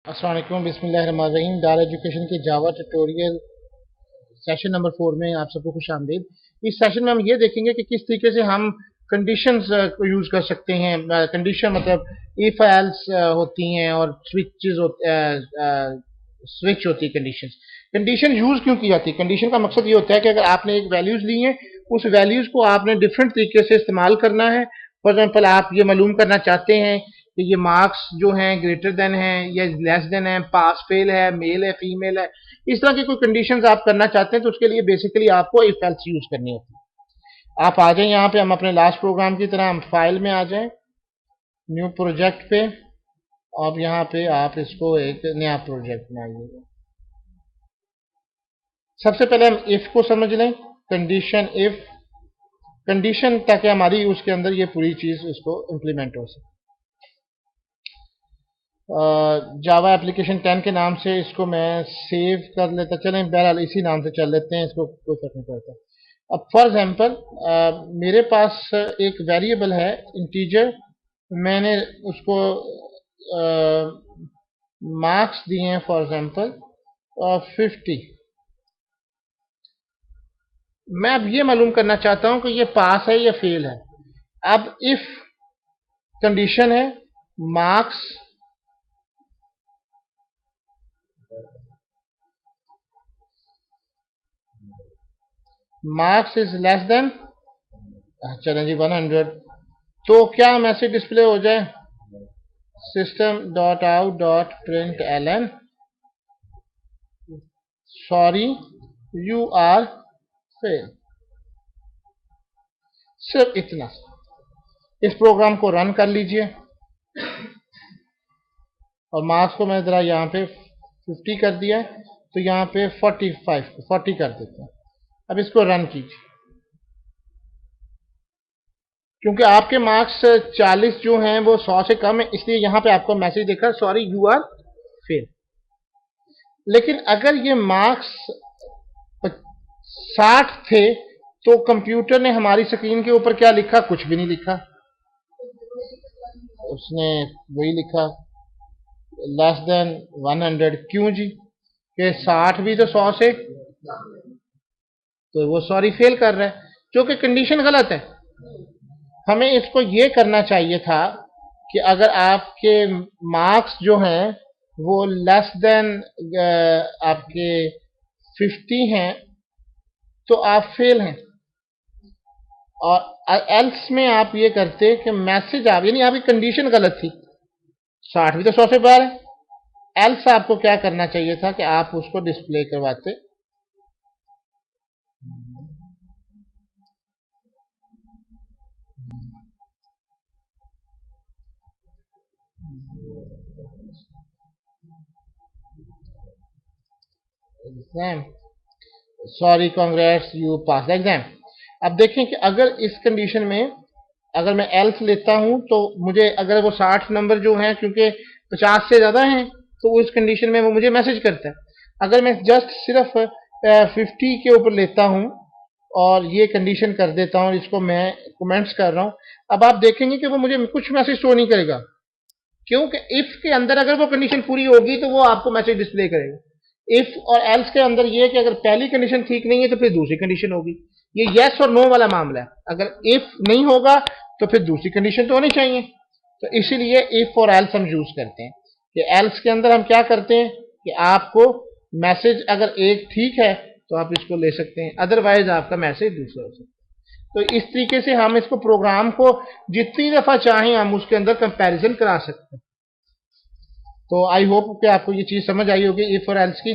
अस्सलाम वालेकुम बिस्मिल्लाहिर्रहमानिर्रहीम। दार एजुकेशन के जावा ट्यूटोरियल सेशन नंबर 4 में आप सबको खुश आमदीद। इस सेशन में हम ये देखेंगे कि किस तरीके से हम कंडीशंस को यूज कर सकते हैं। कंडीशन मतलब इफ एल्स होती हैं और स्विच होती है। कंडीशन यूज क्यों की जाती है? कंडीशन का मकसद ये होता है कि अगर आपने एक वैल्यूज ली है, उस वैल्यूज को आपने डिफरेंट तरीके से इस्तेमाल करना है। फॉर एग्जाम्पल आप ये मालूम करना चाहते हैं कि ये मार्क्स जो हैं ग्रेटर देन है या लेस देन है, पास फेल है, मेल है, फीमेल है, इस तरह की कोई कंडीशंस आप करना चाहते हैं तो उसके लिए बेसिकली आपको इफ एल्स यूज करनी होती है। आप आ जाए यहाँ पे, हम अपने लास्ट प्रोग्राम की तरह हम फाइल में आ जाए, न्यू प्रोजेक्ट पे। अब यहाँ पे आप इसको एक नया प्रोजेक्ट बनाइएगा। सबसे पहले हम इफ को समझ लें। कंडीशन इफ कंडीशन, ताकि हमारी उसके अंदर ये पूरी चीज उसको इम्प्लीमेंट हो सके। जावा एप्लीकेशन 10 के नाम से इसको मैं सेव कर लेता, चलें बहरहाल इसी नाम से चल लेते हैं, इसको कोई फर्क नहीं पड़ता। अब फॉर एग्जांपल मेरे पास एक वेरिएबल है इंटीजर, मैंने उसको मार्क्स दिए हैं फॉर एग्जांपल 50। मैं अब ये मालूम करना चाहता हूं कि ये पास है या फेल है। अब इफ कंडीशन है मार्क्स इज लेस देन, चलें जी 100, तो क्या मैसेज डिस्प्ले हो जाए? System dot out dot println sorry you are fail. सिर्फ इतना। इस प्रोग्राम को रन कर लीजिए और मार्क्स को मैं जरा यहाँ पे 50 कर दिया है, तो यहाँ पे 40 कर देते हैं। अब इसको रन कीजिए। क्योंकि आपके मार्क्स 40 जो हैं वो 100 से कम है, इसलिए यहाँ पे आपको मैसेज देखा सॉरी यू आर फेल। लेकिन अगर ये मार्क्स 60 थे तो कंप्यूटर ने हमारी स्क्रीन के ऊपर क्या लिखा? कुछ भी नहीं लिखा, उसने वही लिखा लेस देन 100। क्यों जी? कि 60 भी तो 100 से, तो वो सॉरी फेल कर रहा है, जो कि कंडीशन गलत है। हमें इसको ये करना चाहिए था कि अगर आपके मार्क्स जो हैं वो लेस देन आपके 50 हैं तो आप फेल हैं। और एल्स में आप ये करते कि मैसेज आप, यानी आपकी कंडीशन गलत थी, 60 भी तो 100 से बाहर है, एल्स आपको क्या करना चाहिए था कि आप उसको डिस्प्ले करवाते। Exam sorry congrats you pass the exam. अब देखें कि अगर इस कंडीशन में अगर मैं एल्स लेता हूं तो मुझे, अगर वो 60 नंबर जो हैं क्योंकि 50 से ज्यादा हैं, तो उस कंडीशन में वो मुझे मैसेज करता है। अगर मैं जस्ट सिर्फ 50 के ऊपर लेता हूं और ये कंडीशन कर देता हूं, इसको मैं कमेंट्स कर रहा हूं, अब आप देखेंगे कि वो मुझे कुछ मैसेज शो नहीं करेगा। क्योंकि इफ के अंदर अगर वो कंडीशन पूरी होगी तो वो आपको मैसेज डिस्प्ले करेगा। इफ और एल्स के अंदर ये है कि अगर पहली कंडीशन ठीक नहीं है तो फिर दूसरी कंडीशन होगी। ये यस और नो वाला मामला है। अगर इफ नहीं होगा तो फिर दूसरी कंडीशन तो होनी चाहिए। तो इसीलिए इफ और एल्स हम यूज करते हैं कि एल्स के अंदर हम क्या करते हैं कि आपको मैसेज अगर एक ठीक है तो आप इसको ले सकते हैं, अदरवाइज आपका मैसेज दूसरा हो सकता है। तो इस तरीके से हम इसको प्रोग्राम को जितनी दफा चाहें हम उसके अंदर कंपैरिजन करा सकते हैं। तो आई होप कि आपको ये चीज समझ आई होगी इफ और एल्स की।